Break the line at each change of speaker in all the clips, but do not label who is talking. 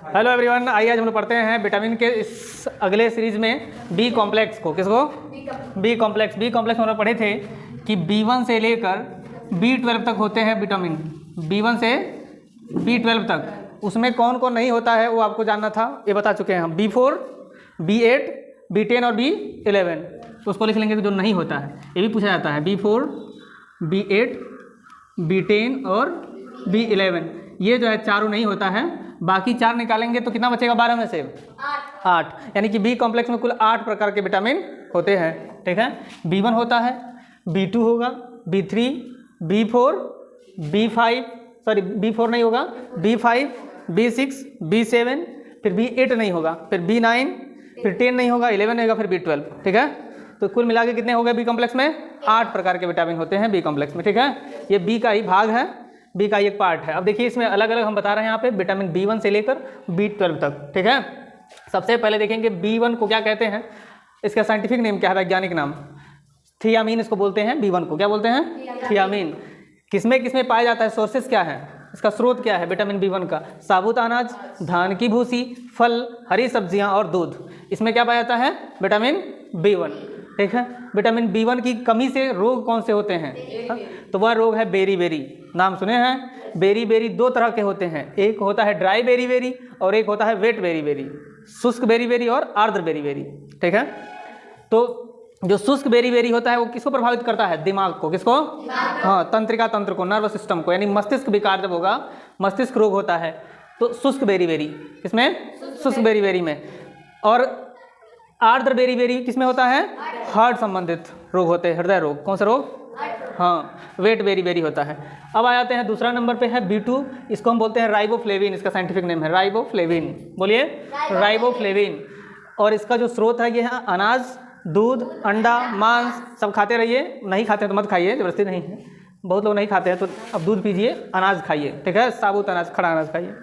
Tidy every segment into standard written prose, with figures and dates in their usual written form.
Hello everyone, आइए आज हम लोग पढ़ते हैं विटामिन के इस अगले सीरीज में बी कॉम्प्लेक्स को। किसको? B complex. बी कॉम्प्लेक्स हम लोग पढ़े थे कि B1 से लेकर B12 तक होते हैं विटामिन। B1 से B12 तक उसमें कौन कौन नहीं होता है वो आपको जानना था, ये बता चुके हैं हम। B4, B8, B10 और B11, तो उसको लिख लेंगे कि जो नहीं होता है, ये भी पूछा जाता है। B4, B8, B10 और B11, ये जो है चारों नहीं होता है। बाकी चार निकालेंगे तो कितना बचेगा? 12 में से 8, यानी कि बी कॉम्प्लेक्स में कुल 8 प्रकार के विटामिन होते हैं। ठीक है, B1 होता है, B2 होगा, B3, B4, B5, sorry B4 नहीं होगा, B5, B6, B7, फिर B8 नहीं होगा, फिर B9, फिर 10 नहीं होगा, 11 नहीं होगा, फिर B12। ठीक है, तो कुल मिला के कितने हो गए बी कॉम्प्लेक्स में? 8 प्रकार के विटामिन होते हैं बी कॉम्प्लेक्स में। ठीक है, ये बी का ही भाग है, बी का एक पार्ट है। अब देखिए इसमें अलग अलग हम बता रहे हैं यहाँ पे विटामिन B1 से लेकर B12 तक। ठीक है, सबसे पहले देखेंगे B1 को क्या कहते हैं, इसका साइंटिफिक नेम क्या है, वैज्ञानिक नाम? थियामीन इसको बोलते हैं। B1 को क्या बोलते हैं? थियामीन। किसमें किसमें पाया जाता है? सोर्सेस क्या है, इसका स्रोत क्या है विटामिन B1 का? साबुत अनाज, धान की भूसी, फल, हरी सब्जियां और दूध, इसमें क्या पाया जाता है? Vitamin B1। ठीक है, विटामिन B1 की कमी से रोग कौन से होते हैं? तो वह रोग है बेरी बेरी। नाम सुने हैं? बेरी बेरी दो तरह के होते हैं, एक होता है ड्राई बेरी बेरी और एक होता है वेट बेरी बेरी, शुष्क बेरी बेरी और आर्द्र बेरी बेरी। ठीक है, तो जो शुष्क बेरी बेरी होता है वो किसको प्रभावित करता है? दिमाग को। किसको? हाँ, तंत्रिका तंत्र को, नर्वस सिस्टम को, यानी मस्तिष्क विकार जब होगा, मस्तिष्क रोग होता है तो शुष्क बेरी बेरी। किसमें? शुष्क बेरी बेरी में। और आर्द्र बेरी बेरी किसमें होता है? हार्ट संबंधित रोग होते हैं, हृदय रोग। कौन सा रोग? हाँ, वेट बेरी बेरी होता है। अब आ जाते हैं दूसरा नंबर पे है B2, इसको हम बोलते हैं राइबोफ्लेविन, इसका साइंटिफिक नेम है राइबोफ्लेविन। बोलिए, राइबोफ्लेविन। और इसका जो स्रोत है ये है अनाज, दूध, अंडा, मांस, सब खाते रहिए। नहीं खाते हैं तो मत खाइए, जबरदस्ती नहीं है, बहुत लोग नहीं खाते हैं तो अब दूध पीजिए, अनाज खाइए। ठीक है, साबुत अनाज, खड़ा अनाज खाइए।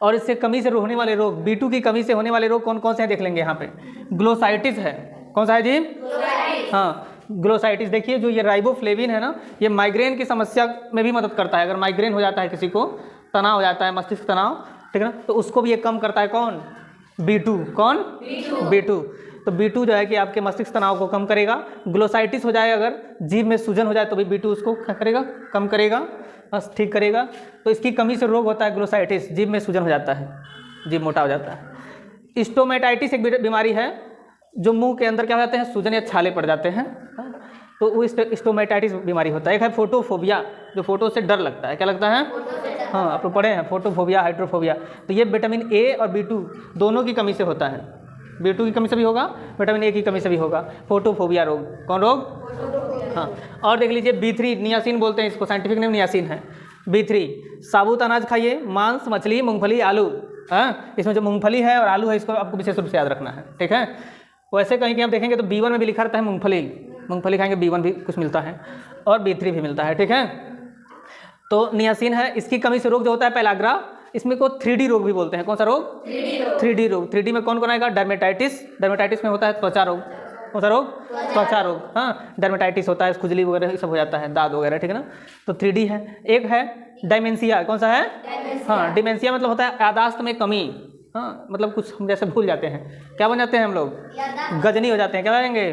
और इससे कमी से होने वाले रोग, B2 की कमी से होने वाले रोग कौन कौन से हैं देख लेंगे यहाँ पे। ग्लोसाइटिस है। कौन सा है जी? हाँ, ग्लोसाइटिस। देखिए जो ये राइबोफ्लेविन है ना, ये माइग्रेन की समस्या में भी मदद करता है। अगर माइग्रेन हो जाता है किसी को, तनाव हो जाता है, मस्तिष्क तनाव, ठीक है ना, तो उसको भी ये कम करता है। कौन? B2। कौन? B2। तो B2 जो है कि आपके मस्तिष्क तनाव को कम करेगा। ग्लोसाइटिस हो जाए, अगर जीभ में सूजन हो जाए तो भी B2 उसको क्या करेगा? कम करेगा, बस ठीक करेगा। तो इसकी कमी से रोग होता है ग्लोसाइटिस, जीभ में सूजन हो जाता है, जीभ मोटा हो जाता है। स्टोमेटाइटिस एक बीमारी है, जो मुंह के अंदर क्या हो जाते हैं? सूजन या छाले पड़ जाते हैं, तो वो स्टोमेटाइटिस बीमारी होता है। एक है फोटोफोबिया, जो फोटो से डर लगता है। क्या लगता है? हाँ, आप लोग पढ़े हैं फोटोफोबिया, हाइड्रोफोबिया। तो ये विटामिन A और B2 दोनों की कमी से होता है। B2 की कमी से भी होगा, विटामिन A की कमी से भी होगा, फोटोफोबिया रोग। कौन रोग? हाँ। और देख लीजिए B3, नियासिन बोलते हैं इसको, साइंटिफिक नेम नियासिन है। B3, साबुत अनाज खाइए, मांस, मछली, मूंगफली, आलू। हाँ, इसमें जो मूंगफली है और आलू है इसको आपको विशेष रूप से याद रखना है। ठीक है, वैसे कहीं कहीं आप देखेंगे तो B1 में भी लिखा रहता है मूंगफली, मूंगफली खाएंगे B1 भी कुछ मिलता है और B3 भी मिलता है। ठीक है, तो नियासिन है, इसकी कमी से रोग जो होता है पेलाग्रा, इसमें को 3D रोग भी बोलते हैं। कौन सा रोग? 3D रोग। 3D में कौन कौन आएगा? डर्मेटाइटिस, डर्मेटाइटिस में होता है त्वचा रोग। कौन सा रोग? त्वचा रोग। हाँ, डर्मेटाइटिस होता है, खुजली वगैरह ये सब हो जाता है, दाद वगैरह। ठीक है ना, तो 3D है। एक है डायमेंशिया। कौन सा है? हाँ, डिमेंशिया मतलब होता है यादाश्त में कमी। हाँ, मतलब कुछ हम जैसे भूल जाते हैं, क्या बन जाते हैं हम लोग? गजनी हो जाते हैं। क्या बनेंगे?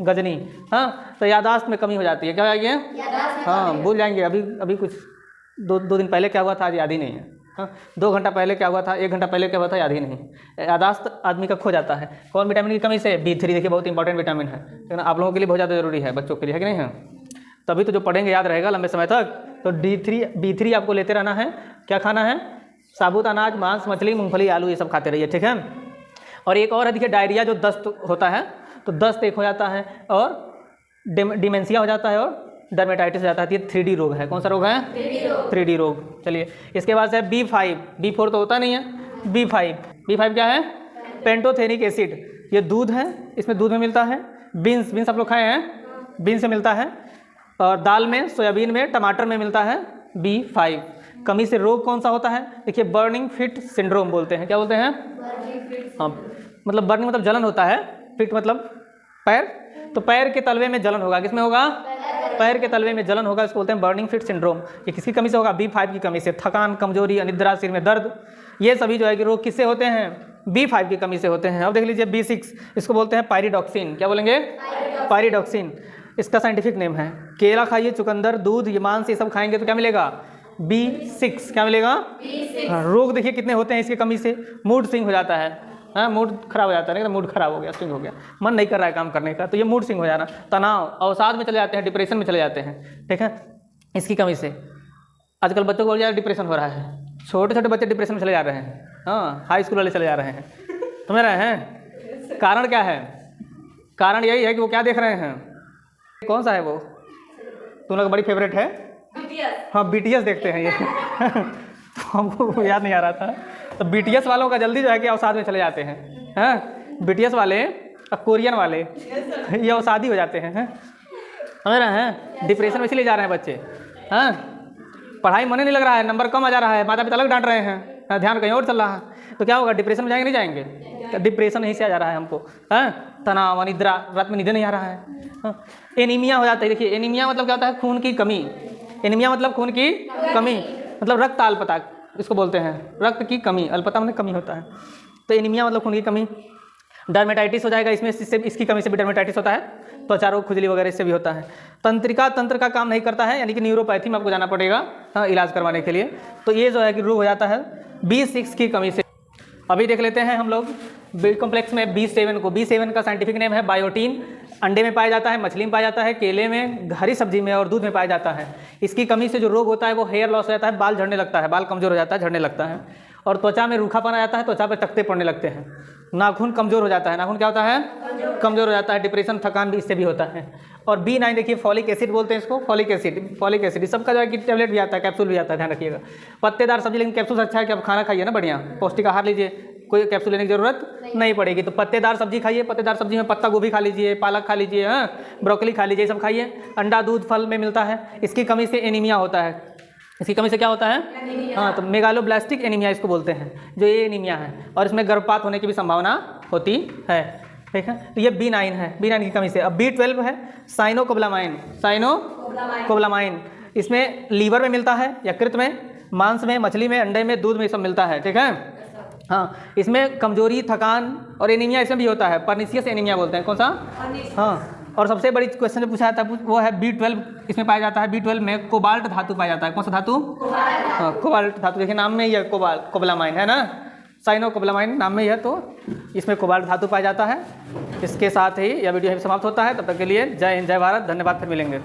गजनी। हाँ, तो यादाश्त में कमी हो जाती है। क्या हो जाएगी? हाँ, भूल जाएंगे। अभी कुछ दो दिन पहले क्या हुआ था आज याद ही नहीं है। हाँ, 2 घंटा पहले क्या हुआ था, 1 घंटा पहले क्या हुआ था, याद ही नहीं। यादाश्त आदमी का खो जाता है। कौन विटामिन की कमी से? B3। देखिए बहुत इंपॉर्टेंट विटामिन है, लेकिन आप लोगों के लिए बहुत ज़्यादा जरूरी है, बच्चों के लिए, है कि नहीं है? तभी तो जो पढ़ेंगे याद रहेगा लंबे समय तक। तो B3 आपको लेते रहना है। क्या खाना है? साबुत अनाज, मांस, मछली, मूंगफली, आलू, ये सब खाते रहिए। ठीक है, और एक और है, देखिए डायरिया, जो दस्त होता है, तो दस्त एक हो जाता है, और डिमेंशिया हो जाता है, और डर्मेटाइटिस हो जाता है। ये 3D रोग है। कौन सा रोग है? 3D रोग। चलिए, इसके बाद है B5। B4 तो होता नहीं है। B5 क्या है? Pantothenic acid. ये दूध है, इसमें दूध में मिलता है। बीन्स आप लोग खाए हैं? बीन्स से मिलता है, और दाल में, सोयाबीन में, टमाटर में मिलता है B5। कमी से रोग कौन सा होता है? देखिए बर्निंग फिट सिंड्रोम बोलते हैं। क्या बोलते हैं? हाँ, मतलब बर्निंग मतलब जलन होता है, फिट मतलब पैर, तो पैर के तलवे में जलन होगा। किसमें होगा? पैर के तलवे में जलन होगा, इसको बोलते हैं बर्निंग फिट सिंड्रोम। ये किसकी कमी से होगा? B5 की कमी से। थकान, कमजोरी, अनिद्रा, सिर में दर्द, ये सभी जो है कि रोग किससे होते हैं? B5 की कमी से होते हैं। अब देख लीजिए B6, इसको बोलते हैं पायरिडॉक्सिन। क्या बोलेंगे? पायरिडॉक्सिन। इसका साइंटिफिक नेम है। केला खाइए, चुकंदर, दूध, ये मांस, ये सब खाएंगे तो क्या मिलेगा? B6। क्या मिलेगा? हाँ, रोग देखिए कितने होते हैं इसकी कमी से। मूड स्विंग हो जाता है, हाँ, मूड खराब हो जाता है, नहीं तो मूड खराब हो गया, स्विंग हो गया, मन नहीं कर रहा है काम करने का, तो ये मूड स्विंग हो जाना, तनाव, अवसाद में चले जाते हैं, डिप्रेशन में चले जाते हैं, ठीक है, इसकी कमी से। आजकल बच्चों को बहुत ज़्यादा डिप्रेशन हो रहा है, छोटे छोटे बच्चे डिप्रेशन में चले जा रहे हैं, हाँ, हाई स्कूल वाले चले जा रहे हैं, समझ रहे हैं? कारण क्या है? कारण यही है कि वो क्या देख रहे हैं? कौन सा है वो तुम लोग बड़ी फेवरेट है? हाँ, BTS देखते हैं ये हमको याद नहीं आ रहा था। तो BTS वालों का जल्दी जो है कि अवसाद में चले जाते हैं, हैं? BTS वाले, कोरियन वाले, ये अवसादी हो जाते हैं, समझ रहे हैं? डिप्रेशन में इसलिए जा रहे हैं बच्चे, हैं? पढ़ाई मन नहीं लग रहा है, नंबर कम आ जा रहा है, माता पिता अलग डांट रहे हैं, ध्यान कहीं और चल रहा है, तो क्या होगा? डिप्रेशन में जाएंगे नहीं जाएंगे? डिप्रेशन यहीं से आ जा रहा है हमको, हैं? तनाव, अनिद्रा, रात में नींद नहीं आ रहा है, एनीमिया हो जाता है। देखिए एनीमिया मतलब क्या होता है? खून की कमी। एनीमिया मतलब खून की कमी, मतलब रक्त अल्पता इसको बोलते हैं, रक्त की कमी, अल्पता मतलब कमी होता है, तो एनीमिया मतलब खून की कमी। डर्मेटाइटिस हो जाएगा इसमें, इसकी कमी से भी डर्मेटाइटिस होता है, त्वचा रोग, खुजली वगैरह इससे भी होता है। तंत्रिका तंत्र का काम नहीं करता है, यानी कि न्यूरोपैथी में आपको जाना पड़ेगा, हाँ, इलाज करवाने के लिए। तो ये जो है कि रोग हो जाता है B6 की कमी से। अभी देख लेते हैं हम लोग बी कॉम्प्लेक्स में B7 को। B7 का साइंटिफिक नेम है बायोटीन। अंडे में पाया जाता है, मछली में पाया जाता है, केले में, हरी सब्जी में और दूध में पाया जाता है। इसकी कमी से जो रोग होता है वो हेयर लॉस हो जाता है, बाल झड़ने लगता है, बाल कमजोर हो जाता है, झड़ने लगता है, और त्वचा में रूखापन आ जाता है, त्वचा पर टकते पड़ने लगते हैं, नाखून कमजोर हो जाता है, नाखून क्या होता है? कमजोर हो जाता है, डिप्रेशन, थकान भी इससे भी होता है। और B9 देखिए फॉलिक एसिड बोलते हैं इसको, फॉलिक एसिड सबका जो है कि टैबलेट भी आता है, कैप्सूल भी आता है, ध्यान रखिएगा। पत्तेदार सब्जी, लेकिन कैप्सूल अच्छा है कि आप खाना खाइए ना, बढ़िया पौष्टिक आहार लीजिए, कोई कैप्सूल लेने की जरूरत नहीं पड़ेगी। तो पत्तेदार सब्जी खाइए, पत्तेदार सब्जी में पत्ता गोभी खा लीजिए, पालक खा लीजिए, हाँ, ब्रोकली खा लीजिए, सब खाइए। अंडा, दूध, फल में मिलता है। इसकी कमी से एनीमिया होता है। इसकी कमी से क्या होता है? हाँ, तो मेगालोब्लास्टिक एनीमिया इसको बोलते हैं, जो ये एनीमिया है, और इसमें गर्भपात होने की भी संभावना होती है, ठीक है। तो ये B9 है, B9 की कमी से। अब B12 है साइनोकोबालामाइन, साइनोकोबालामाइन, इसमें लीवर में मिलता है, यकृत में, मांस में, मछली में, अंडे में, दूध में सब मिलता है, ठीक है। हाँ, इसमें कमजोरी, थकान और एनीमिया इसमें भी होता है, पर्निशियस एनीमिया बोलते हैं। कौन सा? हाँ, और सबसे बड़ी क्वेश्चन जो पूछा जाता है वो है B12, इसमें पाया जाता है। B12 में कोबाल्ट धातु पाया जाता है। कौन सा धातु? हाँ, कोबाल्ट धातु, देखिए नाम में ही है, कोबालामाइन है ना, साइनोकोबालामाइन नाम में ही है, तो इसमें कोबाल्ट धातु पाया जाता है। इसके साथ ही यह वीडियो समाप्त होता है। तब तक के लिए जय हिंद, जय भारत, धन्यवाद, फिर मिलेंगे।